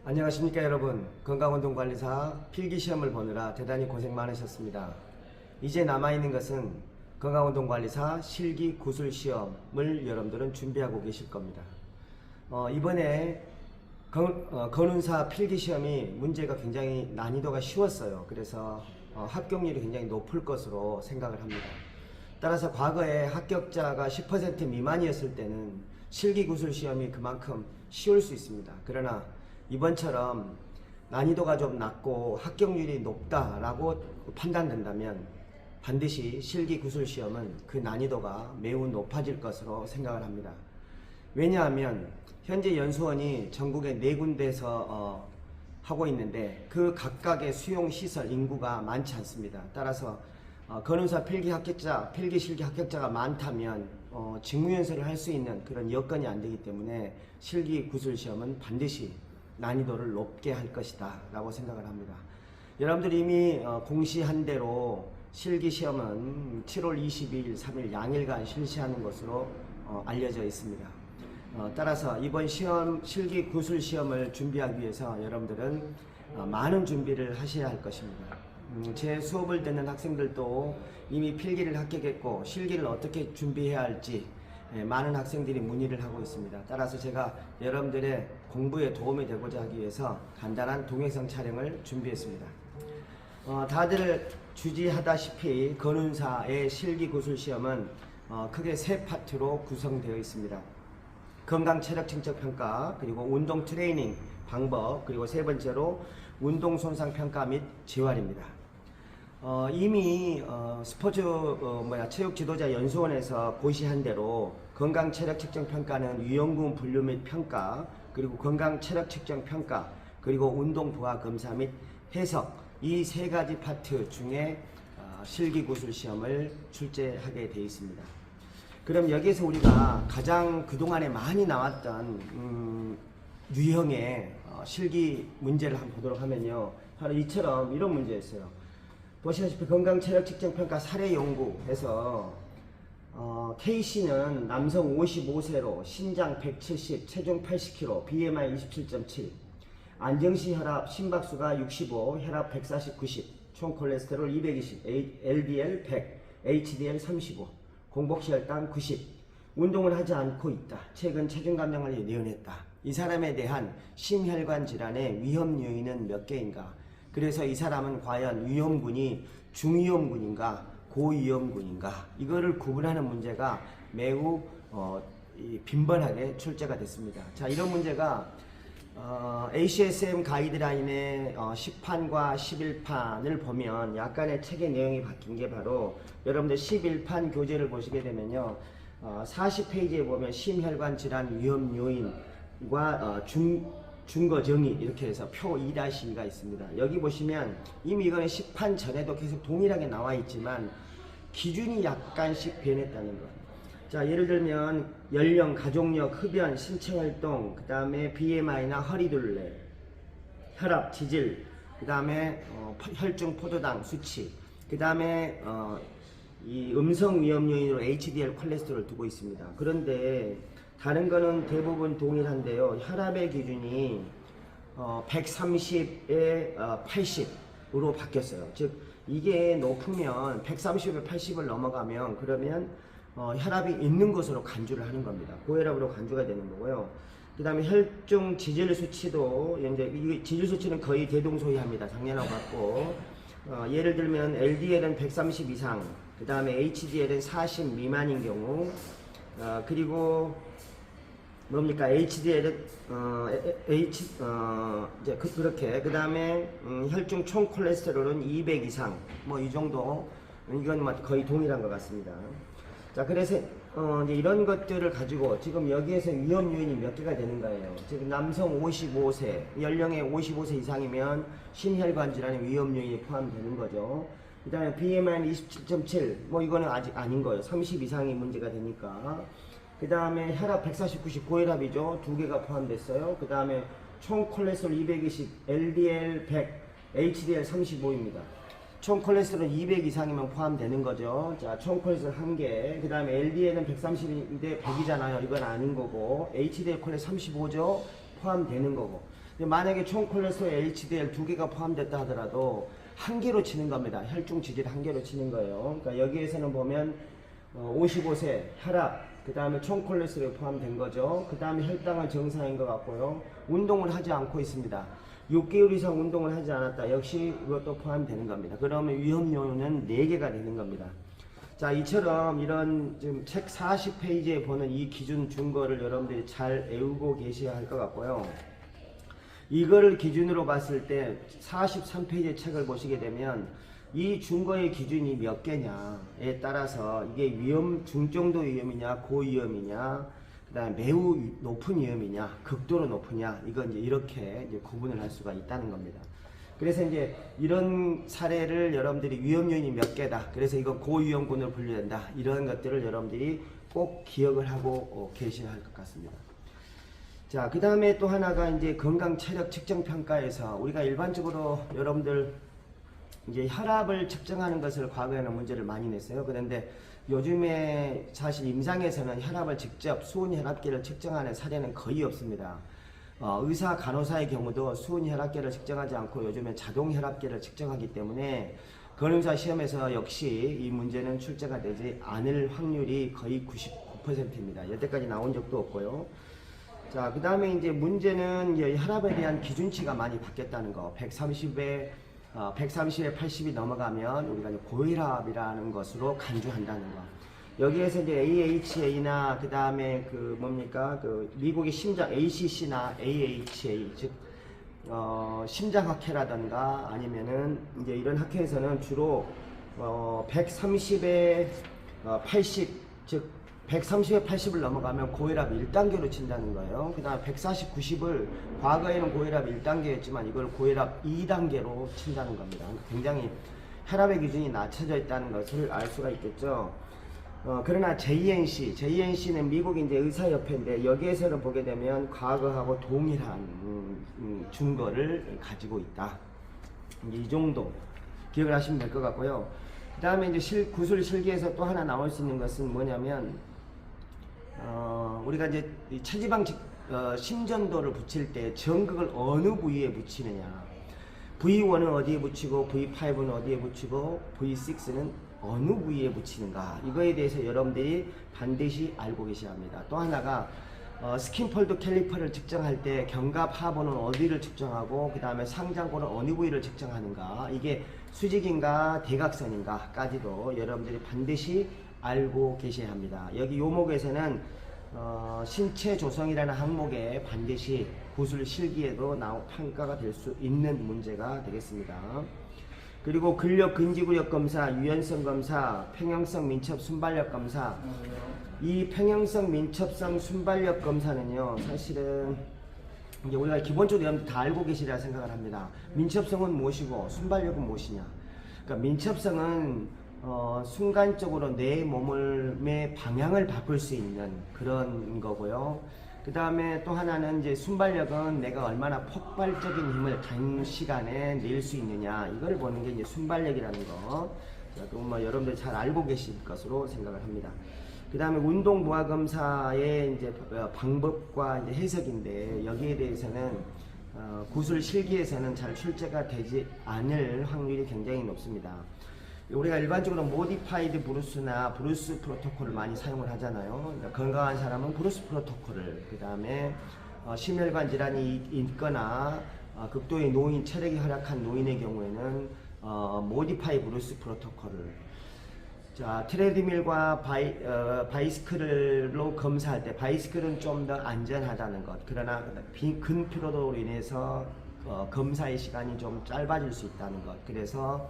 안녕하십니까 여러분. 건강운동관리사 필기시험을 보느라 대단히 고생 많으셨습니다. 이제 남아있는 것은 건강운동관리사 실기구술시험을 여러분들은 준비하고 계실 겁니다. 이번에 건운사 필기시험이 문제가 굉장히 난이도가 쉬웠어요. 그래서 합격률이 굉장히 높을 것으로 생각을 합니다. 따라서 과거에 합격자가 10% 미만이었을 때는 실기구술시험이 그만큼 쉬울 수 있습니다. 그러나 이번처럼 난이도가 좀 낮고 합격률이 높다라고 판단된다면 반드시 실기구술시험은 그 난이도가 매우 높아질 것으로 생각을 합니다. 왜냐하면 현재 연수원이 전국에 4군데에서 하고 있는데 그 각각의 수용시설 인구가 많지 않습니다. 따라서 건운사 필기 실기 합격자가 많다면 직무연수를 할 수 있는 그런 여건이 안 되기 때문에 실기구술시험은 반드시 난이도를 높게 할 것이다 라고 생각을 합니다. 여러분들이 이미 공시한 대로 실기시험은 7월 22일, 3일 양일간 실시하는 것으로 알려져 있습니다. 따라서 이번 실기구술시험을 준비하기 위해서 여러분들은 많은 준비를 하셔야 할 것입니다. 제 수업을 듣는 학생들도 이미 필기를 합격했고 실기를 어떻게 준비해야 할지 많은 학생들이 문의를 하고 있습니다. 따라서 제가 여러분들의 공부에 도움이 되고자 하기 위해서 간단한 동영상 촬영을 준비했습니다. 다들 주지하다시피 건운사의 실기구술시험은 크게 3파트로 구성되어 있습니다. 건강체력측정평가, 그리고 운동 트레이닝 방법, 그리고 3번째로 운동손상평가 및 재활입니다. 이미 체육지도자연수원에서 고시한 대로 건강체력측정평가는 유형군 분류 및 평가, 그리고 건강체력측정평가, 그리고 운동부하검사 및 해석, 이 3가지 파트 중에 실기구술시험을 출제하게 되어 있습니다. 그럼 여기에서 우리가 가장 그동안에 많이 나왔던 유형의 실기 문제를 한번 보도록 하면요, 바로 이처럼 이런 문제였어요. 보시다시피 건강체력측정평가 사례연구에서 K씨는 남성 55세로 신장 170, 체중 80kg, BMI 27.7, 안정시 혈압, 심박수가 65, 혈압 140, 90, 총 콜레스테롤 220, LDL 100, HDL 35, 공복시 혈당 90, 운동을 하지 않고 있다. 최근 체중 감량을 예언했다. 이 사람에 대한 심혈관 질환의 위험 요인은 몇 개인가? 그래서 이 사람은 과연 위험군이 중위험군인가 고위험군인가, 이거를 구분하는 문제가 매우 빈번하게 출제가 됐습니다. 자, 이런 문제가 ACSM 가이드라인의 10판과 11판을 보면 약간의 책의 내용이 바뀐 게 바로 여러분들 11판 교재를 보시게 되면요, 40페이지에 보면 심혈관 질환 위험 요인과 준거 정의 이렇게 해서 표 2-2가 있습니다. 여기 보시면 이미 이거는 10판 전에도 계속 동일하게 나와 있지만 기준이 약간씩 변했다는 것. 자, 예를 들면 연령, 가족력, 흡연, 신체활동, 그 다음에 BMI나 허리둘레, 혈압, 지질, 그 다음에 혈중 포도당 수치, 그 다음에 이 음성 위험 요인으로 HDL 콜레스테롤을 두고 있습니다. 그런데 다른 거는 대부분 동일한데요, 혈압의 기준이 130에 80으로 바뀌었어요. 즉 이게 높으면 130에 80을 넘어가면 그러면 혈압이 있는 것으로 간주를 하는 겁니다. 고혈압으로 간주가 되는 거고요. 그 다음에 혈중 지질 수치도 이제 이 지질 수치는 거의 대동소이합니다. 작년하고 같고, 예를 들면 LDL은 130 이상, 그 다음에 HDL은 40 미만인 경우, 그리고 뭡니까? HDL은 이제 그렇게, 그 다음에 혈중 총 콜레스테롤은 200 이상, 뭐 이 정도, 이건 거의 동일한 것 같습니다. 자, 그래서 이제 이런 것들을 가지고 지금 여기에서 위험 요인이 몇 개가 되는 거예요. 지금 남성 55세, 연령의 55세 이상이면 심혈관 질환의 위험 요인이 포함되는 거죠. 그 다음에 BMI는 27.7, 뭐 이거는 아직 아닌 거예요. 30 이상이 문제가 되니까. 그 다음에 혈압 140, 90 고혈압이죠. 2개가 포함됐어요. 그 다음에 총 콜레스테롤 220, LDL 100, HDL 35입니다. 총 콜레스테롤 200 이상이면 포함되는 거죠. 자, 총 콜레스테롤 1개. 그 다음에 LDL은 130인데 100이잖아요. 이건 아닌 거고, HDL 콜레스테롤 35죠. 포함되는 거고. 만약에 총 콜레스테롤 HDL 두 개가 포함됐다 하더라도 한 개로 치는 겁니다. 혈중 지질 한 개로 치는 거예요. 그러니까 여기에서는 보면 55세 혈압, 그 다음에 총 콜레스테롤 포함된 거죠. 그 다음에 혈당은 정상인 것 같고요. 운동을 하지 않고 있습니다. 6개월 이상 운동을 하지 않았다. 역시 이것도 포함되는 겁니다. 그러면 위험 요인은 4개가 되는 겁니다. 자, 이처럼 이런 지금 책 40페이지에 보는 이 기준 준거를 여러분들이 잘 외우고 계셔야 할 것 같고요. 이거를 기준으로 봤을 때 43페이지 책을 보시게 되면 이 준거의 기준이 몇 개냐에 따라서 이게 위험, 중정도 위험이냐, 고위험이냐, 그 다음에 매우 높은 위험이냐, 극도로 높으냐, 이건 이제 이렇게 이제 구분을 할 수가 있다는 겁니다. 그래서 이제 이런 사례를 여러분들이 위험 요인이 몇 개다. 그래서 이거 고위험군으로 분류된다. 이런 것들을 여러분들이 꼭 기억을 하고 계셔야 할 것 같습니다. 자, 그 다음에 또 하나가 이제 건강 체력 측정 평가에서 우리가 일반적으로 여러분들 이제 혈압을 측정하는 것을 과거에는 문제를 많이 냈어요. 그런데 요즘에 사실 임상에서는 혈압을 직접 수은 혈압계를 측정하는 사례는 거의 없습니다. 의사, 간호사의 경우도 수은 혈압계를 측정하지 않고 요즘에 자동 혈압계를 측정하기 때문에 간호사 시험에서 역시 이 문제는 출제가 되지 않을 확률이 거의 99%입니다. 여태까지 나온 적도 없고요. 자, 그 다음에 이제 문제는 이제 혈압에 대한 기준치가 많이 바뀌었다는 거. 130에 80이 넘어가면 우리가 이제 고혈압이라는 것으로 간주한다는 거. 여기에서 이제 AHA나 그 다음에 그 뭡니까 그 미국의 심장 ACC나 AHA 즉 심장학회라든가 아니면은 이제 이런 학회에서는 주로 130에 80 즉 130에 80을 넘어가면 고혈압 1단계로 친다는 거예요. 그 다음에 140, 90을 과거에는 고혈압 1단계였지만 이걸 고혈압 2단계로 친다는 겁니다. 굉장히 혈압의 기준이 낮춰져 있다는 것을 알 수가 있겠죠. 그러나 JNC는 미국 이제 의사협회인데 여기에서는 보게 되면 과거하고 동일한 준거를 가지고 있다. 이 정도 기억을 하시면 될 것 같고요. 그 다음에 이제 구술 실기에서 또 하나 나올 수 있는 것은 뭐냐면 우리가 이제 체지방 심전도를 붙일 때 전극을 어느 부위에 붙이느냐. V1은 어디에 붙이고 V5는 어디에 붙이고 V6는 어느 부위에 붙이는가. 이거에 대해서 여러분들이 반드시 알고 계셔야 합니다. 또 하나가 스킨폴드 캘리퍼를 측정할 때 견갑 하부는 어디를 측정하고 그 다음에 상장골은 어느 부위를 측정하는가. 이게 수직인가 대각선인가까지도 여러분들이 반드시 알고 계셔야 합니다. 여기 요목에서는 신체 조성이라는 항목에 반드시 구술 실기에도 평가가 될 수 있는 문제가 되겠습니다. 그리고 근력 근지구력 검사, 유연성 검사, 평형성 민첩 순발력 검사. 이 평형성 민첩성 순발력 검사는요, 사실은 이제 우리가 기본적으로 여러분들 다 알고 계시리라 생각을 합니다. 민첩성은 무엇이고 순발력은 무엇이냐. 그러니까 민첩성은 순간적으로 내 몸의 방향을 바꿀 수 있는 그런 거고요. 그 다음에 또 하나는 이제 순발력은 내가 얼마나 폭발적인 힘을 단시간에 낼 수 있느냐. 이걸 보는 게 이제 순발력이라는 거. 뭐 여러분들 잘 알고 계실 것으로 생각을 합니다. 그 다음에 운동 부하 검사의 이제 방법과 이제 해석인데 여기에 대해서는 구술 실기에서는 잘 출제가 되지 않을 확률이 굉장히 높습니다. 우리가 일반적으로 모디파이드 브루스나 브루스 프로토콜을 많이 사용을 하잖아요. 건강한 사람은 브루스 프로토콜을, 그 다음에 심혈관 질환이 있거나 극도의 노인, 체력이 허락한 노인의 경우에는 모디파이 브루스 프로토콜을. 자, 트레드밀과 바이스클로 검사할 때 바이스클은 좀 더 안전하다는 것. 그러나 근피로도로 인해서 검사의 시간이 좀 짧아질 수 있다는 것. 그래서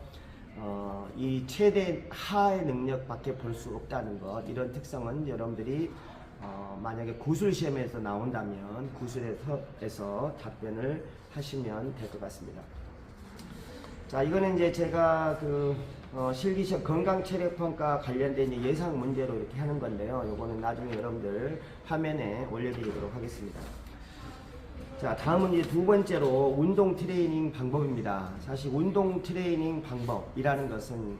이 최대 하의 능력밖에 볼 수 없다는 것. 이런 특성은 여러분들이 만약에 구술 시험에서 나온다면 구술에서 답변을 하시면 될 것 같습니다. 자, 이거는 이제 제가 실기시험 건강체력평가 관련된 예상 문제로 이렇게 하는 건데요. 요거는 나중에 여러분들 화면에 올려드리도록 하겠습니다. 자, 다음은 이제 두 번째로 운동 트레이닝 방법입니다. 사실 운동 트레이닝 방법이라는 것은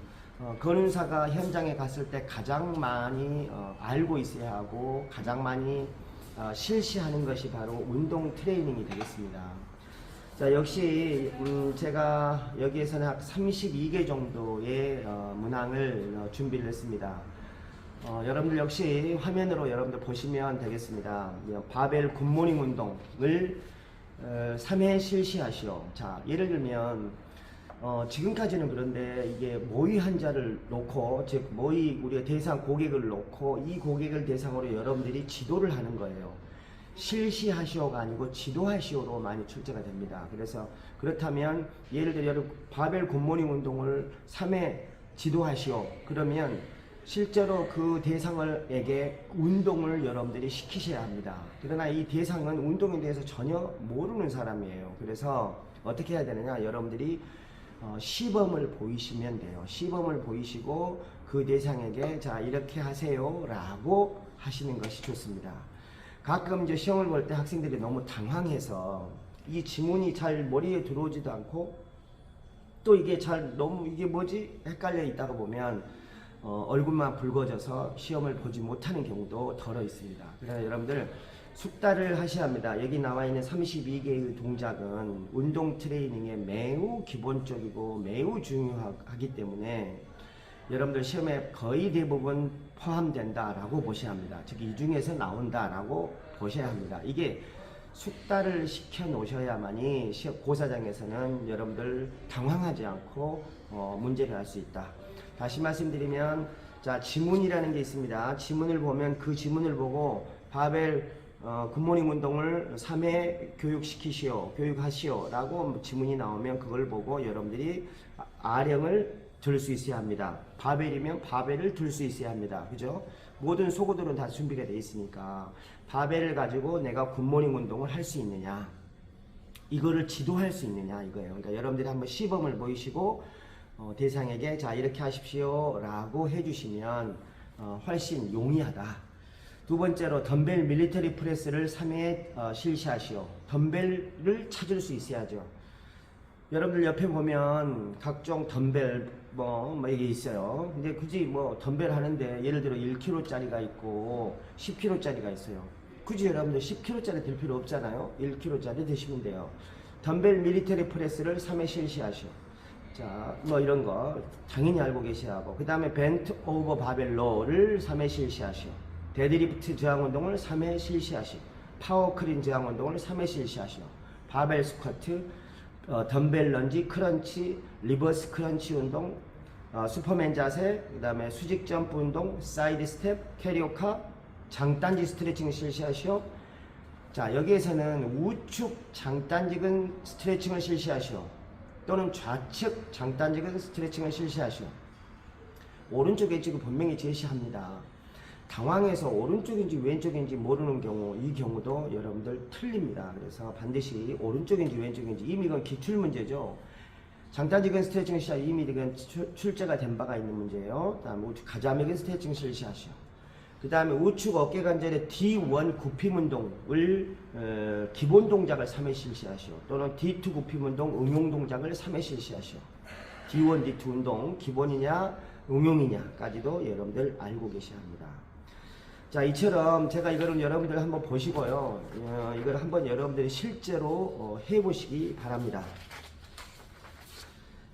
건의사가 현장에 갔을 때 가장 많이 알고 있어야 하고 가장 많이 실시하는 것이 바로 운동 트레이닝이 되겠습니다. 자, 역시 제가 여기에서는 약 32개 정도의 문항을 준비를 했습니다. 여러분들 역시 화면으로 여러분들 보시면 되겠습니다. 바벨 굿모닝 운동을 3회 실시하시오. 자, 예를 들면 지금까지는 그런데 이게 모의 환자를 놓고, 즉 모의 우리가 대상 고객을 놓고 이 고객을 대상으로 여러분들이 지도를 하는 거예요. 실시하시오가 아니고 지도하시오로 많이 출제가 됩니다. 그래서 그렇다면 예를 들어 여러분 바벨 굿모닝 운동을 3회 지도하시오. 그러면 실제로 그 대상에게 운동을 여러분들이 시키셔야 합니다. 그러나 이 대상은 운동에 대해서 전혀 모르는 사람이에요. 그래서 어떻게 해야 되느냐, 여러분들이 시범을 보이시면 돼요. 시범을 보이시고 그 대상에게 자 이렇게 하세요 라고 하시는 것이 좋습니다. 가끔 이제 시험을 볼 때 학생들이 너무 당황해서 이 지문이 잘 머리에 들어오지도 않고 또 이게 잘 너무 이게 뭐지 헷갈려 있다가 보면 얼굴만 붉어져서 시험을 보지 못하는 경우도 덜어 있습니다. 그래서 여러분들 숙달을 하셔야 합니다. 여기 나와 있는 32개의 동작은 운동 트레이닝에 매우 기본적이고 매우 중요하기 때문에 여러분들 시험에 거의 대부분 포함된다라고 보셔야 합니다. 즉 이 중에서 나온다라고 보셔야 합니다. 이게 숙달을 시켜 놓으셔야만이 고사장에서는 여러분들 당황하지 않고 문제를 할 수 있다. 다시 말씀드리면 자 지문이라는 게 있습니다. 지문을 보면 그 지문을 보고 바벨 굿모닝 운동을 3회 교육하시오 라고 지문이 나오면 그걸 보고 여러분들이 아령을 들 수 있어야 합니다. 바벨이면 바벨을 들 수 있어야 합니다. 그죠? 모든 소고들은 다 준비가 되어 있으니까 바벨을 가지고 내가 굿모닝 운동을 할 수 있느냐, 이거를 지도할 수 있느냐 이거예요. 그러니까 여러분들이 한번 시범을 보이시고 대상에게 자 이렇게 하십시오 라고 해주시면 훨씬 용이하다. 두 번째로 덤벨 밀리터리 프레스를 3회에 실시하시오. 덤벨을 찾을 수 있어야죠. 여러분들 옆에 보면 각종 덤벨 뭐 이게 있어요. 근데 굳이 뭐 덤벨 하는데 예를 들어 1kg짜리가 있고 10kg짜리가 있어요. 굳이 여러분들 10kg짜리 들 필요 없잖아요. 1kg짜리 드시면 돼요. 덤벨 밀리터리 프레스를 3회 실시하시오. 자, 뭐 이런 거 당연히 알고 계셔야 하고, 그 다음에 벤트 오버 바벨로를 3회 실시하시오. 데드리프트 저항 운동을 3회 실시하시오. 파워 클린 저항 운동을 3회 실시하시오. 바벨 스쿼트, 덤벨 런지, 크런치, 리버스 크런치 운동, 슈퍼맨 자세, 그 다음에 수직 점프 운동, 사이드 스텝, 캐리오카, 장단지 스트레칭을 실시하시오. 자, 여기에서는 우측 장단직은 스트레칭을 실시하시오. 또는 좌측 장단직은 스트레칭을 실시하시오. 오른쪽에 지금 분명히 제시합니다. 당황해서 오른쪽인지 왼쪽인지 모르는 경우, 이 경우도 여러분들 틀립니다. 그래서 반드시 오른쪽인지 왼쪽인지, 이미 이건 기출문제죠. 장단직은 스트레칭 실시하 이미 이건 출제가 된 바가 있는 문제예요. 다음에 우측 가자믹은 스트레칭 실시하시오. 그 다음에 우측 어깨 관절의 D1 굽힘 운동을 기본 동작을 3회 실시하시오. 또는 D2 굽힘 운동 응용 동작을 3회 실시하시오. D1, D2 운동 기본이냐 응용이냐까지도 여러분들 알고 계셔야 합니다. 자, 이처럼 제가 이거를 여러분들 한번 보시고요. 이걸 한번 여러분들이 실제로 해보시기 바랍니다.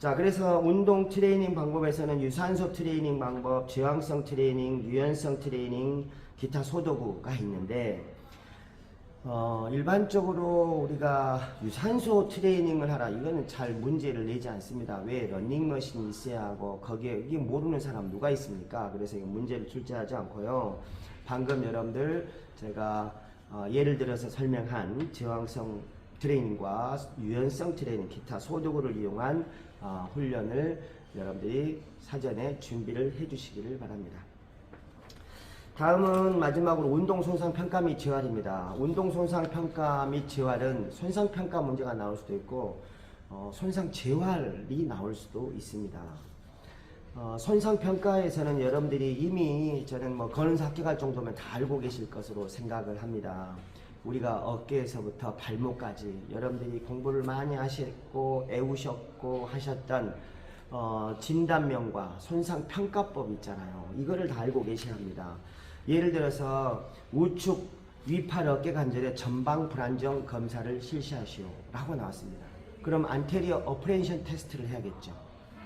자, 그래서 운동 트레이닝 방법에서는 유산소 트레이닝 방법, 저항성 트레이닝, 유연성 트레이닝, 기타 소도구가 있는데 일반적으로 우리가 유산소 트레이닝을 하라, 이거는 잘 문제를 내지 않습니다. 왜? 러닝머신이 있어야 하고 거기에 이게 모르는 사람 누가 있습니까? 그래서 이 문제를 출제하지 않고요. 방금 여러분들 제가 예를 들어서 설명한 저항성 트레이닝과 유연성 트레이닝, 기타 소도구를 이용한 훈련을 여러분들이 사전에 준비를 해 주시기를 바랍니다. 다음은 마지막으로 운동 손상 평가 및 재활입니다. 운동 손상 평가 및 재활은 손상 평가 문제가 나올 수도 있고 손상 재활이 나올 수도 있습니다. 손상 평가에서는 여러분들이 이미 저는 뭐 거론사 합격할 정도면 다 알고 계실 것으로 생각을 합니다. 우리가 어깨에서부터 발목까지 여러분들이 공부를 많이 하셨고 애우셨고 하셨던 진단명과 손상평가법 있잖아요. 이거를 다 알고 계셔야 합니다. 예를 들어서 우측 위팔 어깨 관절의 전방 불안정 검사를 실시하시오 라고 나왔습니다. 그럼 안테리어 어프렌션 테스트를 해야겠죠.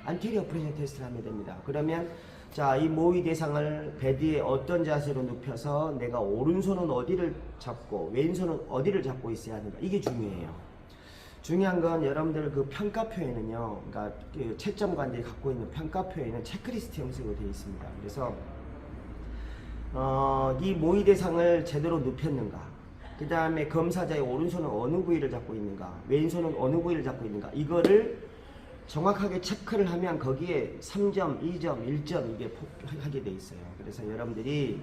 안테리어 어프렌션 테스트를 하면 됩니다. 그러면 자, 이 모의 대상을 베드에 어떤 자세로 눕혀서 내가 오른손은 어디를 잡고 왼손은 어디를 잡고 있어야 하는가, 이게 중요해요. 중요한 건 여러분들 그 평가표에는요, 그러니까 그 채점관들이 갖고 있는 평가표에는 체크리스트 형식으로 되어 있습니다. 그래서 이 모의 대상을 제대로 눕혔는가, 그 다음에 검사자의 오른손은 어느 부위를 잡고 있는가, 왼손은 어느 부위를 잡고 있는가, 이거를 정확하게 체크를 하면 거기에 3점, 2점, 1점 이게 하게 돼 있어요. 그래서 여러분들이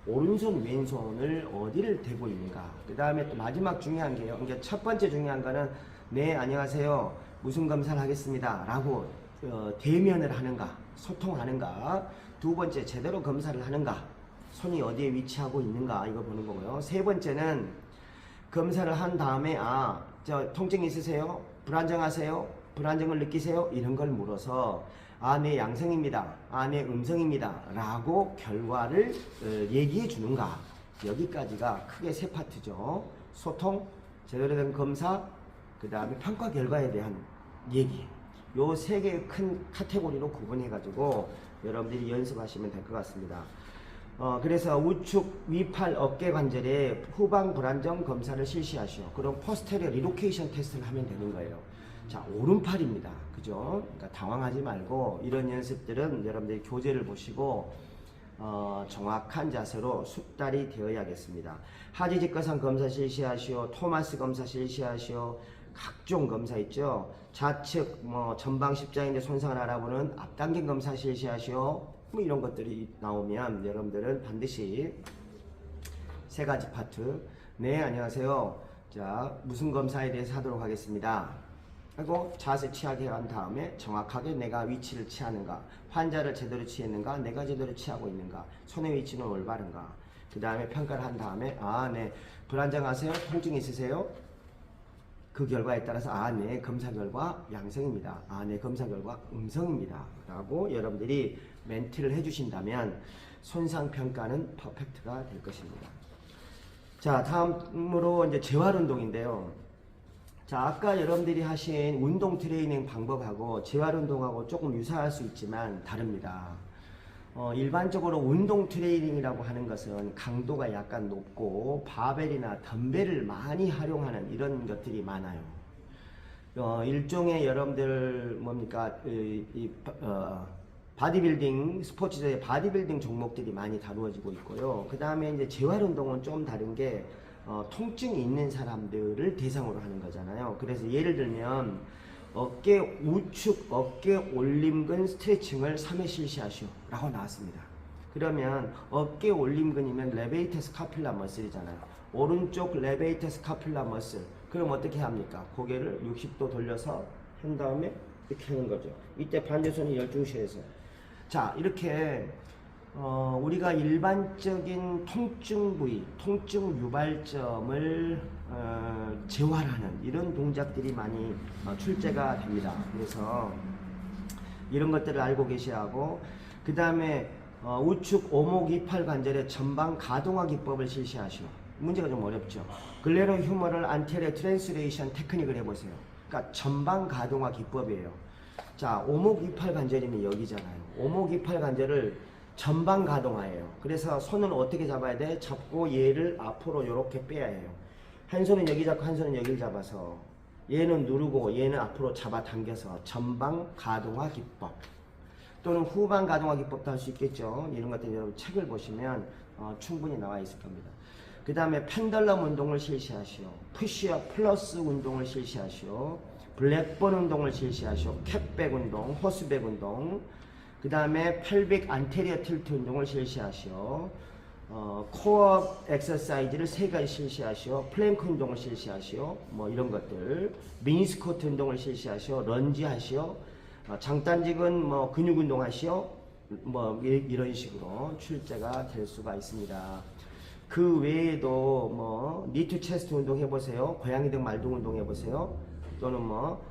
오른손, 왼손을 어디를 대고 있는가. 그 다음에 또 마지막 중요한 게요. 그러니까 첫 번째 중요한 거는 네, 안녕하세요. 무슨 검사를 하겠습니다. 라고 대면을 하는가, 소통하는가. 두 번째, 제대로 검사를 하는가. 손이 어디에 위치하고 있는가. 이거 보는 거고요. 세 번째는 검사를 한 다음에 저 통증 있으세요? 불안정하세요? 불안정을 느끼세요? 이런 걸 물어서 네, 양성입니다. 네, 음성입니다. 라고 결과를 얘기해 주는가. 여기까지가 크게 세 파트죠. 소통, 제대로 된 검사, 그 다음에 평가 결과에 대한 얘기. 요 세 개의 큰 카테고리로 구분해 가지고 여러분들이 연습하시면 될 것 같습니다. 그래서 우측 위팔 어깨 관절의 후방 불안정 검사를 실시하시오. 그럼 포스테리어 리로케이션 테스트를 하면 되는 거예요. 자, 오른팔입니다. 그죠? 그러니까 당황하지 말고 이런 연습들은 여러분들이 교재를 보시고 정확한 자세로 숙달이 되어야겠습니다. 하지직거상 검사 실시하시오. 토마스 검사 실시하시오. 각종 검사 있죠. 좌측 전방 십자인대 손상을 알아보는 앞당김 검사 실시하시오. 뭐 이런 것들이 나오면 여러분들은 반드시 세 가지 파트. 네, 안녕하세요. 자, 무슨 검사에 대해서 하도록 하겠습니다. 그리고 자세 취하게 한 다음에 정확하게 내가 위치를 취하는가, 환자를 제대로 취했는가, 내가 제대로 취하고 있는가, 손의 위치는 올바른가. 그 다음에 평가를 한 다음에 네, 불안정하세요? 통증 있으세요? 그 결과에 따라서 네, 검사 결과 양성입니다. 네, 검사 결과 음성입니다. 라고 여러분들이 멘트를 해주신다면 손상 평가는 퍼펙트가 될 것입니다. 자, 다음으로 이제 재활운동인데요. 자, 아까 여러분들이 하신 운동 트레이닝 방법하고 재활운동하고 조금 유사할 수 있지만 다릅니다. 일반적으로 운동 트레이닝이라고 하는 것은 강도가 약간 높고 바벨이나 덤벨을 많이 활용하는 이런 것들이 많아요. 일종의 여러분들 뭡니까 바디빌딩 스포츠의 바디빌딩 종목들이 많이 다루어지고 있고요. 그 다음에 이제 재활운동은 좀 다른 게 통증이 있는 사람들을 대상으로 하는 거잖아요. 그래서 예를 들면 어깨 우측 어깨 올림근 스트레칭을 3회 실시하시오 라고 나왔습니다. 그러면 어깨 올림근이면 레베이터 스카필라 머슬이잖아요. 오른쪽 레베이터 스카필라 머슬. 그럼 어떻게 합니까? 고개를 60도 돌려서 한 다음에 이렇게 하는 거죠. 이때 반대손이 열중시해서 자, 이렇게 우리가 일반적인 통증 부위, 통증 유발점을 재활하는 이런 동작들이 많이 출제가 됩니다. 그래서 이런 것들을 알고 계셔야 하고, 그 다음에 우측 오목 이팔 관절의 전방 가동화 기법을 실시하시오. 문제가 좀 어렵죠. 글레로 휴머럴 안테리어 트랜스레이션 테크닉을 해보세요. 그러니까 전방 가동화 기법이에요. 자, 오목 이팔 관절이면 여기잖아요. 오목 이팔 관절을 전방 가동화예요. 그래서 손은 어떻게 잡아야 돼? 잡고 얘를 앞으로 이렇게 빼야 해요. 한 손은 여기 잡고 한 손은 여기를 잡아서 얘는 누르고 얘는 앞으로 잡아당겨서 전방 가동화 기법 또는 후방 가동화 기법도 할 수 있겠죠. 이런 것들 여러분 책을 보시면 충분히 나와 있을 겁니다. 그 다음에 펜덜럼 운동을 실시하시오. 푸시업 플러스 운동을 실시하시오. 블랙본 운동을 실시하시오. 캣백 운동, 호스백 운동, 그 다음에 펠빅 안테리어 틸트 운동을 실시하시오. 코어 엑서사이즈를 3가지 실시하시오. 플랭크 운동을 실시하시오. 뭐 이런 것들. 미니스쿼트 운동을 실시하시오. 런지 하시오. 장단직은 뭐 근육 운동 하시오. 뭐 이런 식으로 출제가 될 수가 있습니다. 그 외에도 뭐 니트 체스트 운동 해보세요. 고양이 등 말등 운동 해보세요. 또는 뭐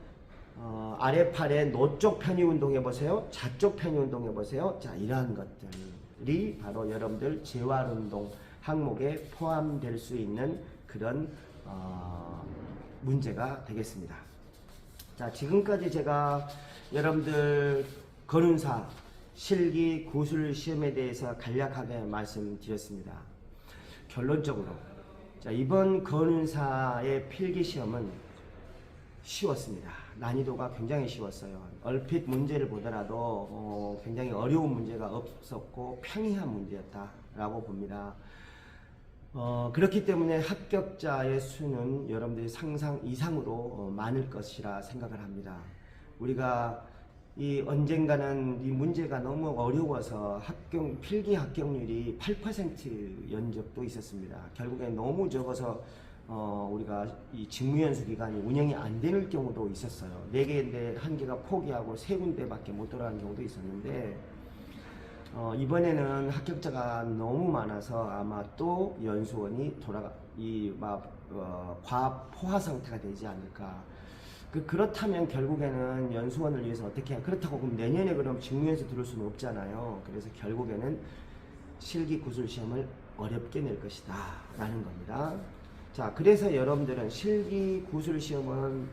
아래팔에 노쪽 편의 운동 해보세요. 좌쪽 편의 운동 해보세요. 자, 이러한 것들이 바로 여러분들 재활운동 항목에 포함될 수 있는 그런 문제가 되겠습니다. 자, 지금까지 제가 여러분들 건운사 실기 구술 시험에 대해서 간략하게 말씀드렸습니다. 결론적으로 자, 이번 건운사의 필기 시험은 쉬웠습니다. 난이도가 굉장히 쉬웠어요. 얼핏 문제를 보더라도 굉장히 어려운 문제가 없었고 평이한 문제였다라고 봅니다. 그렇기 때문에 합격자의 수는 여러분들이 상상 이상으로 많을 것이라 생각을 합니다. 우리가 언젠가는 이 문제가 너무 어려워서 필기 합격률이 8% 연적도 있었습니다. 결국엔 너무 적어서 우리가 이 직무연수 기간이 운영이 안 되는 경우도 있었어요. 4개인데 1개가 포기하고 3군데밖에 못 돌아가는 경우도 있었는데 이번에는 합격자가 너무 많아서 아마 또 연수원이 과포화 상태가 되지 않을까. 그렇다면 결국에는 연수원을 위해서 어떻게 그렇다고 그럼 내년에 그럼 직무연수 들을 수는 없잖아요. 그래서 결국에는 실기 구술 시험을 어렵게 낼 것이다 라는 겁니다. 자, 그래서 여러분들은 실기 구술 시험은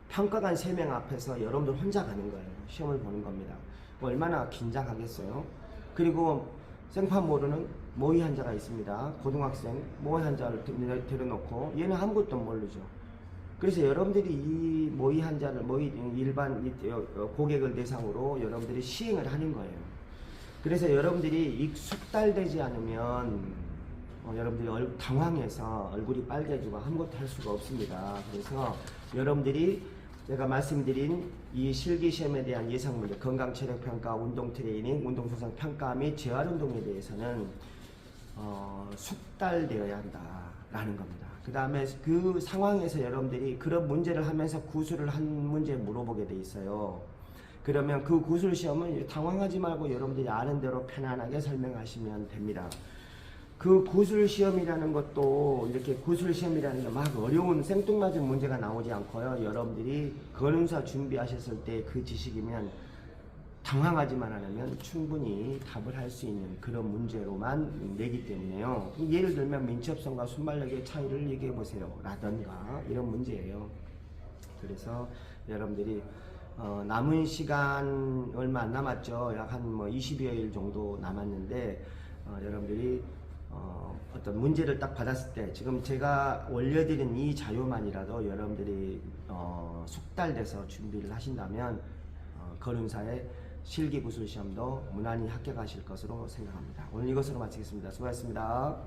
평가관 3명 앞에서 여러분들 혼자 가는 거예요. 시험을 보는 겁니다. 얼마나 긴장하겠어요. 그리고 생판 모르는 모의 환자가 있습니다. 고등학생 모의 환자를 데려놓고 얘는 아무것도 모르죠. 그래서 여러분들이 이 모의 환자를 일반 고객을 대상으로 여러분들이 시행을 하는 거예요. 그래서 여러분들이 익숙달되지 않으면 여러분들이 당황해서 얼굴이 빨개지고 아무것도 할 수가 없습니다. 그래서 여러분들이 제가 말씀드린 이 실기시험에 대한 예상문제, 건강체력평가, 운동트레이닝, 운동소상 평가 및 재활운동에 대해서는 숙달되어야 한다라는 겁니다. 그 다음에 그 상황에서 여러분들이 그런 문제를 하면서 구술을 한 문제 물어보게 돼 있어요. 그러면 그 구술 시험은 당황하지 말고 여러분들이 아는 대로 편안하게 설명하시면 됩니다. 그 구술 시험이라는 것도 이렇게 구술 시험이라는 게 막 어려운 생뚱맞은 문제가 나오지 않고요. 여러분들이 건운사 준비하셨을 때 그 지식이면 당황하지만 않으면 충분히 답을 할 수 있는 그런 문제로만 내기 때문에요. 예를 들면 민첩성과 순발력의 차이를 얘기해 보세요 라던가 이런 문제예요. 그래서 여러분들이 남은 시간 얼마 안 남았죠. 약 한 20여일 정도 남았는데 여러분들이 어떤 문제를 딱 받았을 때 지금 제가 올려드린 이 자료만이라도 여러분들이 숙달돼서 준비를 하신다면 건운사의 실기구술 시험도 무난히 합격하실 것으로 생각합니다. 오늘 이것으로 마치겠습니다. 수고하셨습니다.